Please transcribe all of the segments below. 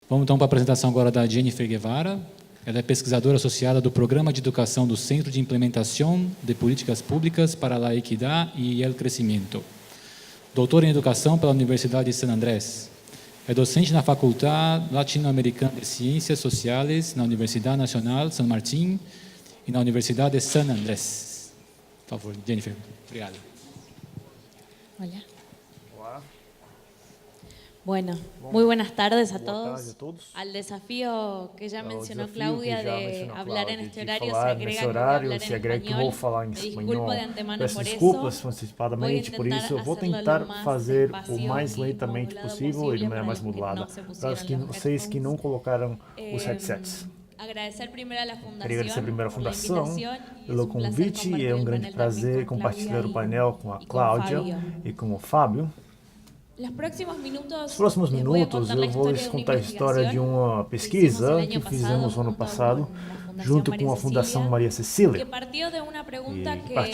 Vamos então para a apresentação agora da Jennifer Guevara. Ela é pesquisadora associada do Programa de Educação do Centro de Implementação de Políticas Públicas para a Equidade e o Crescimento. Doutora em Educação pela Universidade de San Andrés. É docente na Faculdade Latino-Americana de Ciências Sociais na Universidade Nacional San Martín e na Universidade de San Andrés. Por favor, Jennifer. Obrigado. Hola. Olá. Bueno, muy buenas tardes a Boa todos. tarde a todos. Al desafío que ya mencionó desafio Claudia que já de mencionou hablar Cláudia, en este de horario se falar agrega nesse que voy a horário, hablar se en agrega que eu vou falar em Me disculpo espanhol. de antemano Peço por desculpas eso. antecipadamente por Voy a isso. Eu vou intentar tentar hacerlo fazer lo o más mais despacio lentamente y modulado possível e de posible maneira mais para los que modulada. no se Para pusieron los vocês que não headphones. colocaram os headsets. Agradecer primeiro a la Queria Fundación agradecer primeiro a por la Fundação invitación y pelo es un placer convite e é compartir um el grande panel prazer también con compartilhar Claudia o painel com a y con Cláudia Fabio. e com o Fábio. Nos próximos Nos próximos minutos eu vou lhes contar a história de uma pesquisa que fizemos no ano passado junto com a Fundação Maria Cecília. E partiu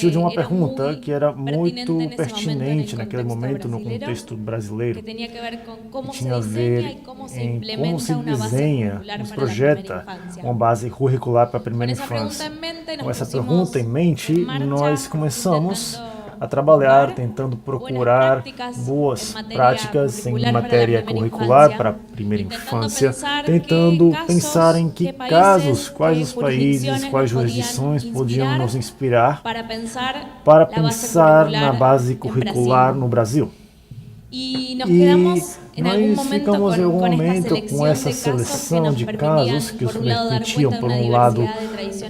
de uma pergunta que era muito pertinente naquele momento no contexto brasileiro, que tinha a ver em como se desenha, se projeta uma base curricular para a primeira infância. Com essa pergunta em mente, nós começamos a trabalhar tentando procurar boas práticas em matéria curricular para a primeira infância, tentando pensar em que casos, quais os países, quais jurisdições podiam nos inspirar para pensar na base curricular no Brasil. E nós ficamos em algum momento com essa seleção de casos que nos permitiam, por um lado,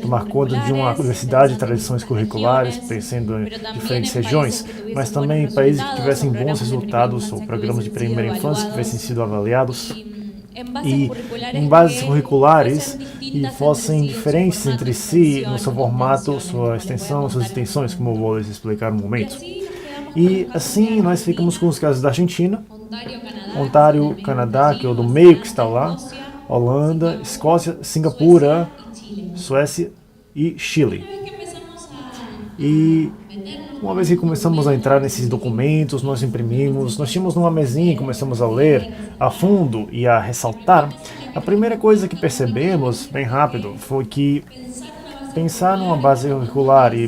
tomar conta de uma diversidade de tradições curriculares, pensando em diferentes regiões, mas também em países que tivessem bons resultados ou programas de primeira infância que tivessem sido avaliados e em bases curriculares e fossem diferentes entre si no seu formato, sua extensão, suas extensões, como eu vou lhes explicar no momento. E assim nós ficamos com os casos da Argentina, Ontário, Canadá, que é o do meio que está lá, Holanda, Escócia, Singapura, Suécia e Chile. E uma vez que começamos a entrar nesses documentos, nós imprimimos, nós tínhamos numa mesinha e começamos a ler a fundo e a ressaltar. A primeira coisa que percebemos, bem rápido, foi que pensar numa base curricular e,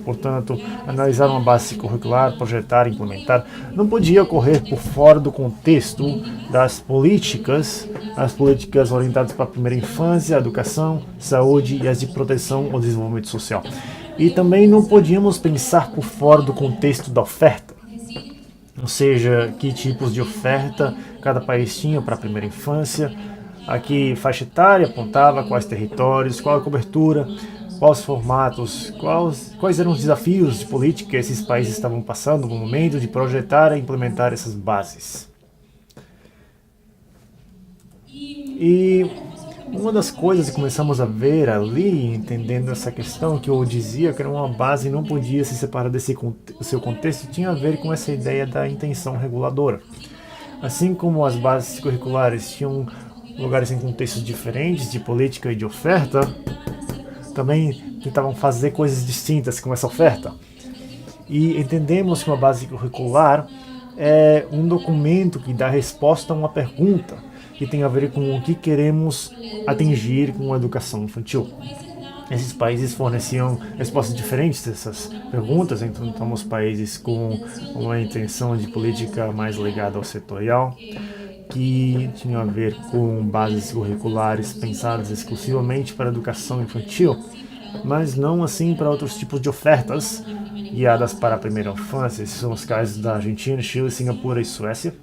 portanto, analisar uma base curricular, projetar e implementar, não podia ocorrer por fora do contexto das políticas, as políticas orientadas para a primeira infância, a educação, saúde e as de proteção ao desenvolvimento social. E também não podíamos pensar por fora do contexto da oferta, ou seja, que tipos de oferta cada país tinha para a primeira infância, a que faixa etária apontava, quais territórios, qual a cobertura, quais formatos, quais eram os desafios de política que esses países estavam passando no momento de projetar e implementar essas bases. E uma das coisas que começamos a ver ali, entendendo essa questão que eu dizia que era uma base não podia se separar desse seu contexto, tinha a ver com essa ideia da intenção reguladora. Assim como as bases curriculares tinham lugares em contextos diferentes de política e de oferta, também tentavam fazer coisas distintas com essa oferta. E entendemos que uma base curricular é um documento que dá resposta a uma pergunta que tem a ver com o que queremos atingir com a educação infantil. Esses países forneciam respostas diferentes a essas perguntas, então temos países com uma intenção de política mais ligada ao setorial, que tinham a ver com bases curriculares pensadas exclusivamente para a educação infantil, mas não assim para outros tipos de ofertas guiadas para a primeira infância. Esses são os casos da Argentina, Chile, Singapura e Suécia,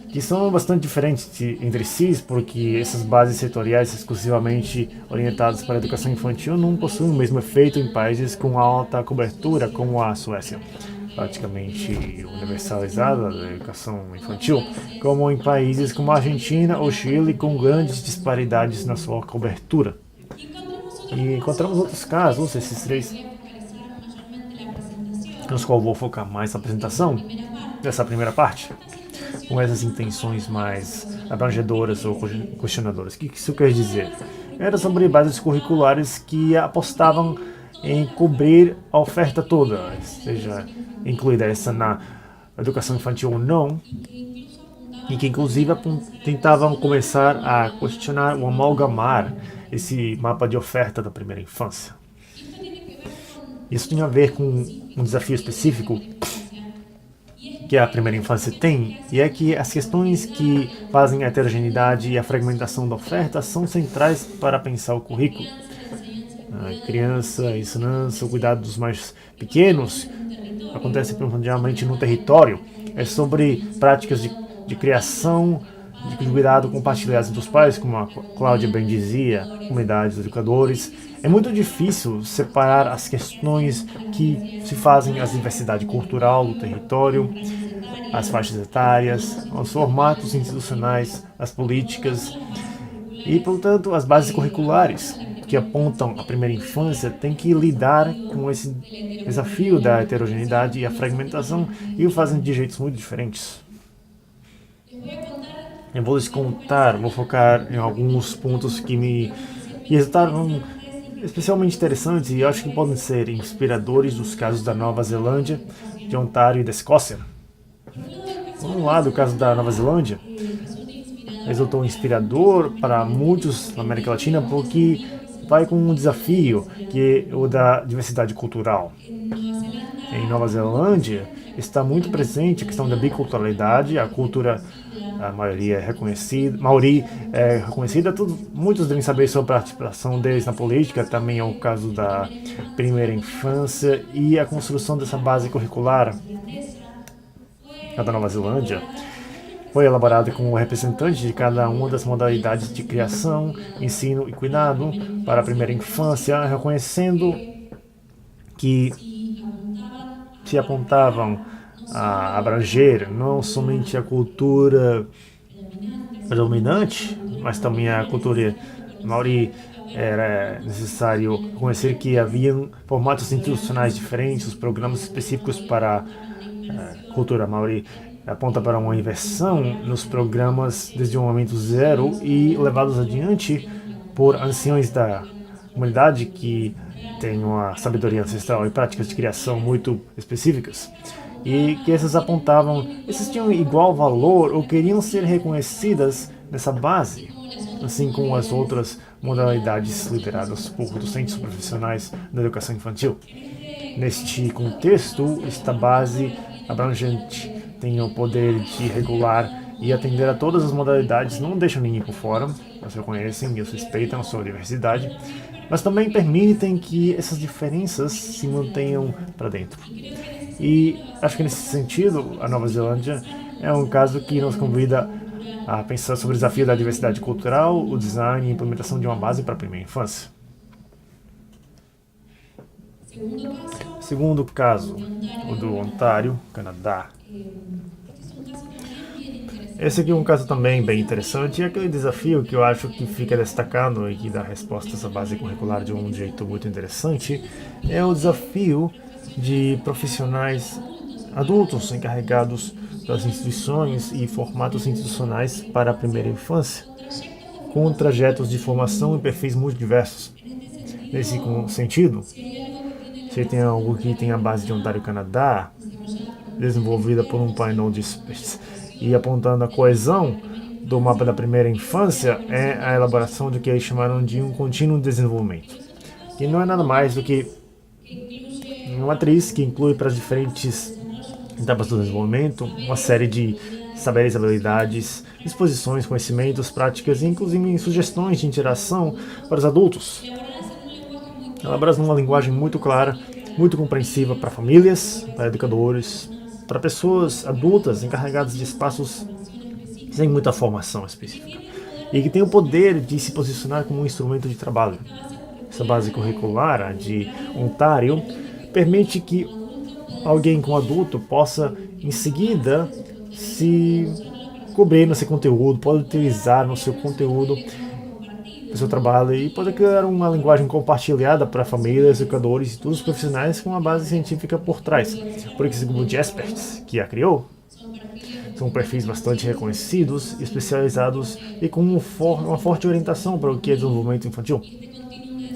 que são bastante diferentes entre si, porque essas bases setoriais exclusivamente orientadas para a educação infantil não possuem o mesmo efeito em países com alta cobertura, como a Suécia, praticamente universalizada da educação infantil, como em países como a Argentina ou Chile, com grandes disparidades na sua cobertura. E encontramos outros casos, esses três, nos quais vou focar mais na apresentação dessa primeira parte, com essas intenções mais abrangedoras ou questionadoras. O que isso quer dizer? Era sobre bases curriculares que apostavam em cobrir a oferta toda, seja incluída essa na educação infantil ou não, e que inclusive tentavam começar a questionar ou amalgamar esse mapa de oferta da primeira infância. Isso tem a ver com um desafio específico que a primeira infância tem, e é que as questões que fazem a heterogeneidade e a fragmentação da oferta são centrais para pensar o currículo. A criança, a ensinança, o cuidado dos mais pequenos acontece primordialmente no território. É sobre práticas de criação, de cuidado compartilhados dos pais, como a Cláudia bem dizia, comunidades, educadores. É muito difícil separar as questões que se fazem a diversidade cultural do território, as faixas etárias, os formatos institucionais, as políticas e, portanto, as bases curriculares que apontam a primeira infância têm que lidar com esse desafio da heterogeneidade e a fragmentação e o fazem de jeitos muito diferentes. Eu vou lhes contar, vou focar em alguns pontos que resultaram especialmente interessantes e acho que podem ser inspiradores dos casos da Nova Zelândia, de Ontário e da Escócia. Por um lado, o caso da Nova Zelândia resultou inspirador para muitos na América Latina porque vai com um desafio que é o da diversidade cultural. Em Nova Zelândia está muito presente a questão da biculturalidade, a cultura, a maioria é reconhecida, Maori é reconhecida, muitos devem saber sobre a participação deles na política, também é o caso da primeira infância e a construção dessa base curricular da Nova Zelândia. Foi elaborada com o representante de cada uma das modalidades de criação, ensino e cuidado para a primeira infância, reconhecendo que se apontavam a abranger não somente a cultura predominante, mas também a cultura maori. Era necessário reconhecer que haviam formatos institucionais diferentes, os programas específicos para a cultura maori aponta para uma inversão nos programas desde o momento zero e levados adiante por anciões da comunidade que têm uma sabedoria ancestral e práticas de criação muito específicas. E que essas apontavam, essas tinham igual valor ou queriam ser reconhecidas nessa base, assim como as outras modalidades lideradas por docentes profissionais da educação infantil. Neste contexto, esta base abrangente tem o poder de regular e atender a todas as modalidades, não deixam ninguém por fora, elas reconhecem e os respeitam a sua diversidade, mas também permitem que essas diferenças se mantenham para dentro. E acho que nesse sentido, a Nova Zelândia é um caso que nos convida a pensar sobre o desafio da diversidade cultural, o design e a implementação de uma base para a primeira infância. Segundo caso, o do Ontário, Canadá. Esse aqui é um caso também bem interessante, e aquele desafio que eu acho que fica destacado e que dá resposta a essa base curricular de um jeito muito interessante é o desafio de profissionais adultos encarregados das instituições e formatos institucionais para a primeira infância, com trajetos de formação e perfis muito diversos. Nesse sentido, você tem algo que tem a base de Ontário, Canadá, desenvolvida por um painel de experts, e apontando a coesão do mapa da primeira infância é a elaboração do que eles chamaram de um contínuo desenvolvimento, que não é nada mais do que uma matriz que inclui para as diferentes etapas do desenvolvimento uma série de saberes, habilidades, disposições, conhecimentos, práticas e inclusive sugestões de interação para os adultos. Elaboradas numa linguagem muito clara, muito compreensiva para famílias, para educadores, para pessoas adultas encarregadas de espaços sem muita formação específica e que tem o poder de se posicionar como um instrumento de trabalho. Essa base curricular, a de Ontário, permite que alguém com adulto possa, em seguida, se cobrir no seu conteúdo, pode utilizar no seu conteúdo, no seu trabalho e pode criar uma linguagem compartilhada para famílias, educadores e todos os profissionais com uma base científica por trás. Por esse grupo de experts que a criou, são perfis bastante reconhecidos, especializados e com uma forte orientação para o que é desenvolvimento infantil.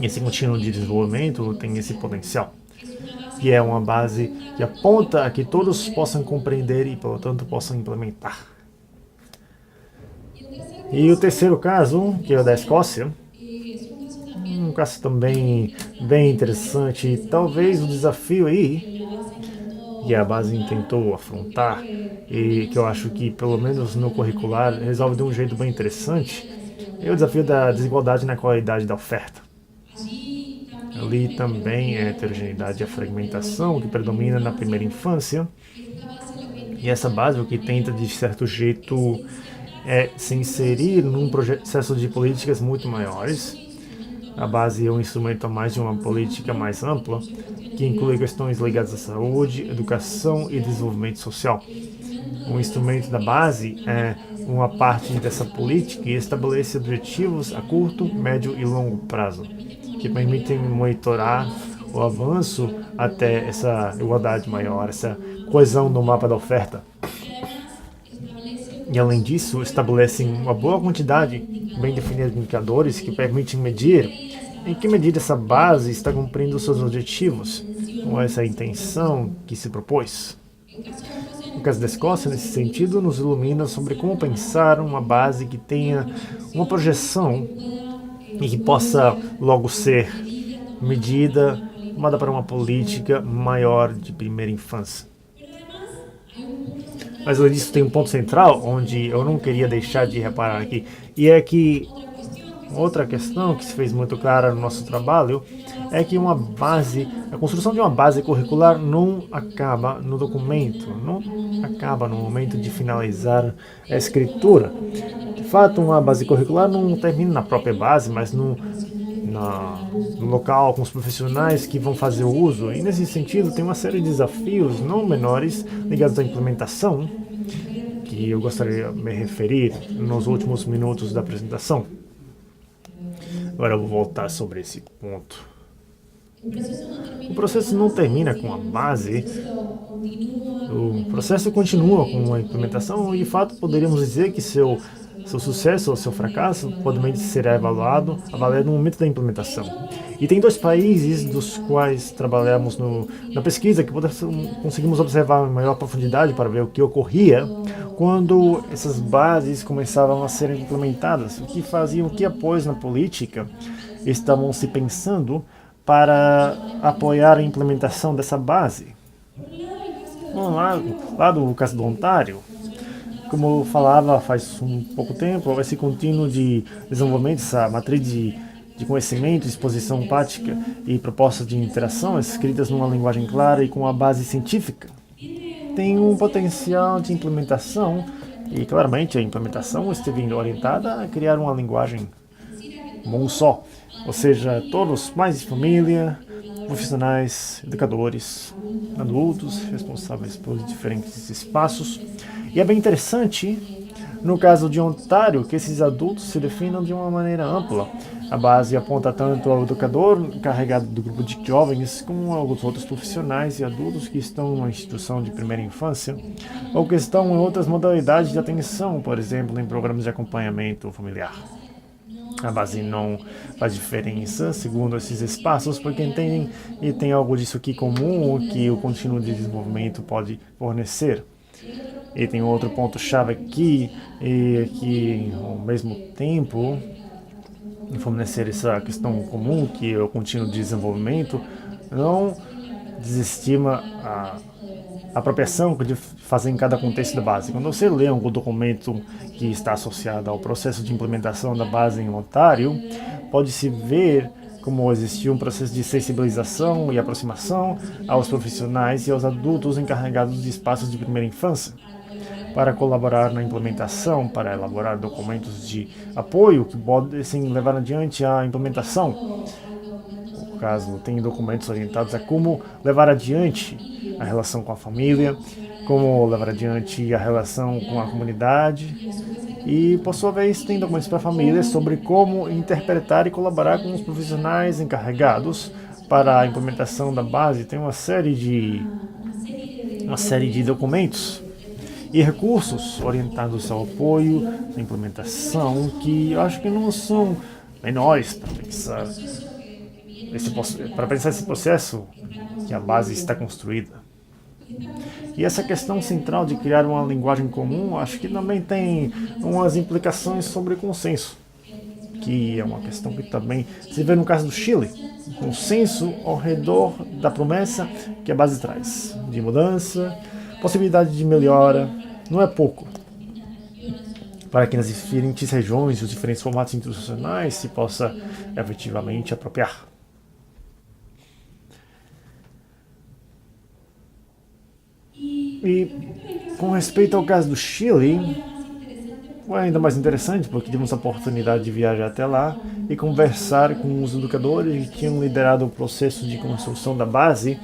Esse contínuo de desenvolvimento tem esse potencial, que é uma base que aponta a que todos possam compreender e, portanto, possam implementar. E o terceiro caso, que é o da Escócia, um caso também bem interessante. Talvez o desafio aí que a base tentou afrontar e que eu acho que, pelo menos no curricular, resolve de um jeito bem interessante, é o desafio da desigualdade na qualidade da oferta. Ali também é a heterogeneidade e a fragmentação que predomina na primeira infância. E essa base o que tenta, de certo jeito, se inserir num processo de políticas muito maiores. A base é um instrumento a mais de uma política mais ampla, que inclui questões ligadas à saúde, educação e desenvolvimento social. O instrumento da base é uma parte dessa política e estabelece objetivos a curto, médio e longo prazo, que permitem monitorar o avanço até essa igualdade maior, essa coesão no mapa da oferta. E, além disso, estabelecem uma boa quantidade bem definida de indicadores que permitem medir em que medida essa base está cumprindo seus objetivos, com essa intenção que se propôs. O caso da Escócia, nesse sentido, nos ilumina sobre como pensar uma base que tenha uma projeção e que possa logo ser medida, tomada para uma política maior de primeira infância. Mas além disso tem um ponto central, onde eu não queria deixar de reparar aqui, e é que outra questão que se fez muito clara no nosso trabalho é que a construção de uma base curricular não acaba no documento, não acaba no momento de finalizar a escritura. De fato, uma base curricular não termina na própria base, mas no local com os profissionais que vão fazer o uso. E nesse sentido tem uma série de desafios não menores ligados à implementação, que eu gostaria de me referir nos últimos minutos da apresentação. Agora eu vou voltar sobre esse ponto. O processo não termina com a base, o processo continua com a implementação e, de fato, poderíamos dizer que seu sucesso ou seu fracasso pode ser avaliado no momento da implementação. E tem 2 países dos quais trabalhamos na pesquisa que conseguimos observar em maior profundidade para ver o que ocorria quando essas bases começavam a ser implementadas, o que faziam, que apoios na política estavam se pensando para apoiar a implementação dessa base. Bom, lá do caso do Ontário, como eu falava faz um pouco tempo, esse contínuo de desenvolvimento, essa matriz de conhecimento, exposição empática e propostas de interação escritas numa linguagem clara e com a base científica, tem um potencial de implementação e, claramente, a implementação esteve orientada a criar uma linguagem um só, ou seja, todos, pais de família, profissionais, educadores, adultos, responsáveis por diferentes espaços. E é bem interessante, no caso de Ontário, que esses adultos se definam de uma maneira ampla. A base aponta tanto ao educador encarregado do grupo de jovens, como aos outros profissionais e adultos que estão numa instituição de primeira infância, ou que estão em outras modalidades de atenção, por exemplo, em programas de acompanhamento familiar. A base não faz diferença, segundo esses espaços, porque entendem e tem algo disso aqui comum que o contínuo de desenvolvimento pode fornecer. E tem outro ponto-chave aqui, e que ao mesmo tempo fornecer essa questão comum, que é o contínuo de desenvolvimento, não desestima a apropriação que fazer em cada contexto da base. Quando você lê um documento que está associado ao processo de implementação da base em Ontário, pode-se ver como existiu um processo de sensibilização e aproximação aos profissionais e aos adultos encarregados de espaços de primeira infância, para colaborar na implementação, para elaborar documentos de apoio que podem levar adiante a implementação. No caso, tem documentos orientados a como levar adiante a relação com a família, como levar adiante a relação com a comunidade e, por sua vez, tem documentos para a família sobre como interpretar e colaborar com os profissionais encarregados para a implementação da base. Tem uma série de documentos e recursos orientados ao apoio, à implementação, que eu acho que não são menores para pensar esse processo que a base está construída. E essa questão central de criar uma linguagem comum, acho que também tem umas implicações sobre consenso, que é uma questão que também se vê no caso do Chile. Consenso ao redor da promessa que a base traz, de mudança, possibilidade de melhora, não é pouco, para que nas diferentes regiões e os diferentes formatos institucionais se possa efetivamente apropriar. E com respeito ao caso do Chile, foi ainda mais interessante porque tivemos a oportunidade de viajar até lá e conversar com os educadores que tinham liderado o processo de construção da base,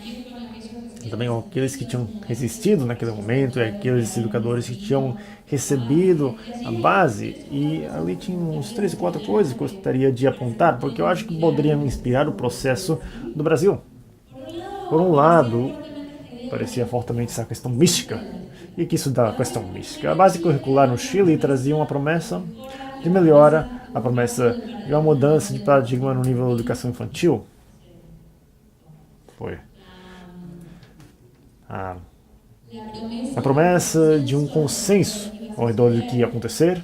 e também aqueles que tinham resistido naquele momento, e aqueles educadores que tinham recebido a base. E ali tinha uns 3 ou 4 coisas que eu gostaria de apontar, porque eu acho que poderiam inspirar o processo do Brasil. Por um lado, parecia fortemente essa questão mística. E que isso da questão mística. A base curricular no Chile trazia uma promessa de melhora, a promessa de uma mudança de paradigma no nível da educação infantil. Foi a promessa de um consenso ao redor do que ia acontecer.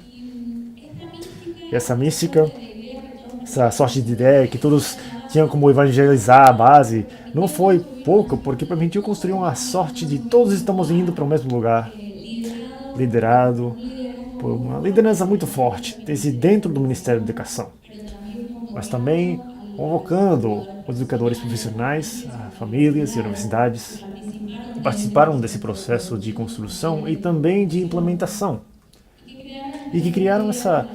E essa mística, essa sorte de ideia que todos tinham como evangelizar a base, não foi pouco, porque permitiu construir uma sorte de todos estamos indo para o mesmo lugar, liderado por uma liderança muito forte, desde dentro do Ministério da Educação, mas também convocando os educadores profissionais, famílias e universidades que participaram desse processo de construção e também de implementação, e que criaram essa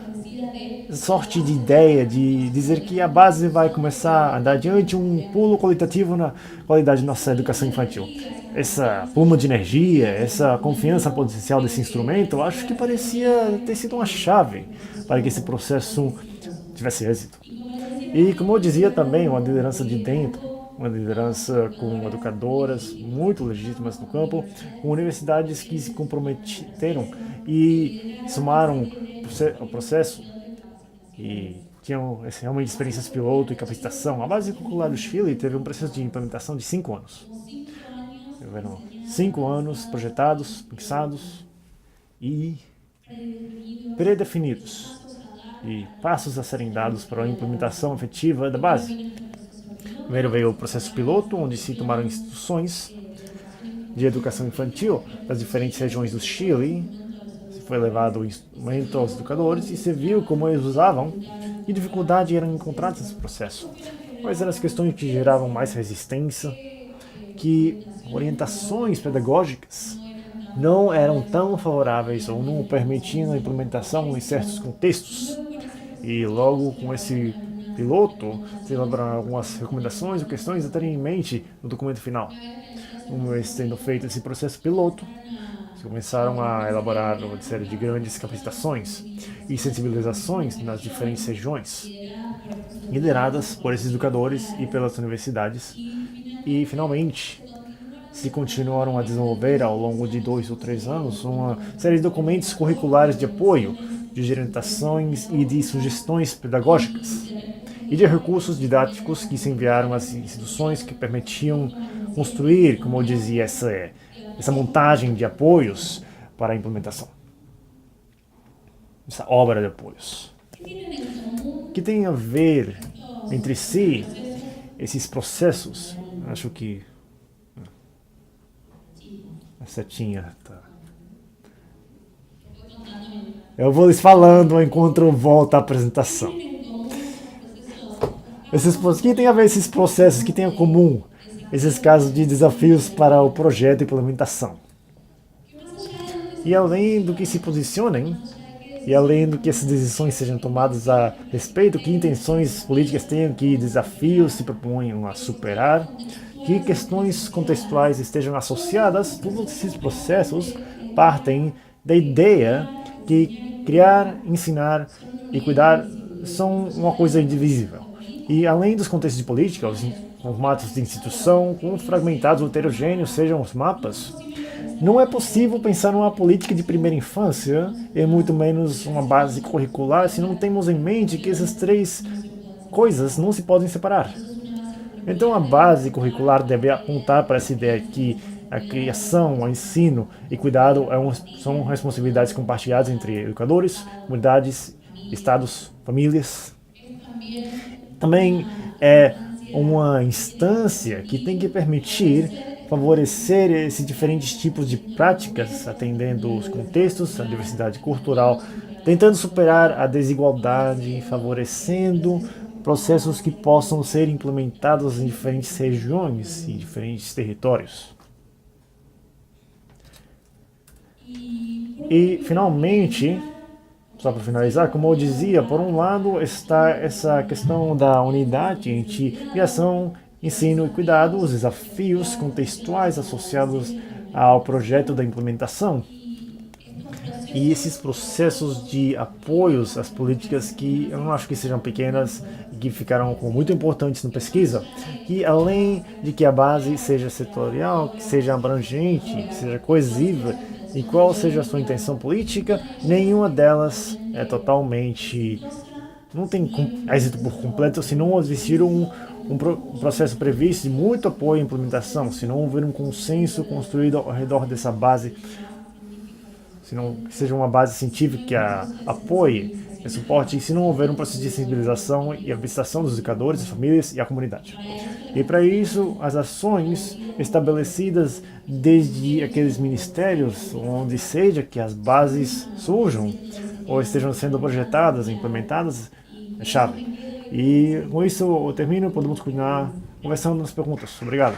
sorte de ideia de dizer que a base vai começar a dar adiante um pulo qualitativo na qualidade da nossa educação infantil. Essa pluma de energia, essa confiança potencial desse instrumento, eu acho que parecia ter sido uma chave para que esse processo tivesse êxito. E como eu dizia também, uma liderança de dentro, uma liderança com educadoras muito legítimas no campo, com universidades que se comprometeram e somaram o processo e tinham realmente experiências piloto e capacitação. A base curricular do Chile teve um processo de implementação de 5 anos. Tiveram 5 anos projetados, pensados e predefinidos, e passos a serem dados para a implementação efetiva da base. Primeiro veio o processo piloto, onde se tomaram instituições de educação infantil das diferentes regiões do Chile. Foi levado o instrumento aos educadores e se viu como eles usavam e dificuldade eram encontradas nesse processo. Quais eram as questões que geravam mais resistência, que orientações pedagógicas não eram tão favoráveis ou não permitiam a implementação em certos contextos. E logo com esse piloto, se elaboraram algumas recomendações ou questões a terem em mente no documento final. Uma vez tendo feito esse processo piloto, começaram a elaborar uma série de grandes capacitações e sensibilizações nas diferentes regiões, lideradas por esses educadores e pelas universidades, e finalmente se continuaram a desenvolver ao longo de 2 ou 3 anos uma série de documentos curriculares de apoio, de orientações e de sugestões pedagógicas, e de recursos didáticos que se enviaram às instituições que permitiam construir, como eu dizia, essa montagem de apoios para a implementação. Essa obra de apoios. Que tem a ver entre si esses processos. Acho que a setinha tá. Eu vou lhes falando enquanto eu volto à apresentação. Que tem a ver esses processos, que tem em comum esses casos de desafios para o projeto de implementação. E além do que se posicionem, e além do que essas decisões sejam tomadas a respeito, que intenções políticas tenham, que desafios se proponham a superar, que questões contextuais estejam associadas, todos esses processos partem da ideia que criar, ensinar e cuidar são uma coisa indivisível. E além dos contextos de política, os formatos de instituição, quão fragmentados ou heterogêneos sejam os mapas, não é possível pensar numa política de primeira infância e muito menos uma base curricular se não temos em mente que essas 3 coisas não se podem separar. Então a base curricular deve apontar para essa ideia que a criação, o ensino e cuidado são responsabilidades compartilhadas entre educadores, comunidades, estados, famílias. Também é uma instância que tem que permitir favorecer esses diferentes tipos de práticas, atendendo os contextos, a diversidade cultural, tentando superar a desigualdade, favorecendo processos que possam ser implementados em diferentes regiões e diferentes territórios. E, finalmente, só para finalizar, como eu dizia, por um lado está essa questão da unidade entre criação, ensino e cuidado, os desafios contextuais associados ao projeto da implementação. E esses processos de apoios às políticas que eu não acho que sejam pequenas e que ficaram muito importantes na pesquisa, que além de que a base seja setorial, que seja abrangente, que seja coesiva, e qual seja a sua intenção política, nenhuma delas é totalmente... não tem êxito por completo se não existir um processo previsto de muito apoio à implementação, se não houver um consenso construído ao redor dessa base, se não seja uma base científica que a apoie e suporte, e se não houver um processo de sensibilização e habilitação dos educadores, das famílias e a comunidade. E para isso, as ações estabelecidas desde aqueles ministérios, onde seja que as bases surjam ou estejam sendo projetadas, implementadas, é chave. E com isso eu termino, podemos continuar conversando nas perguntas. Obrigado.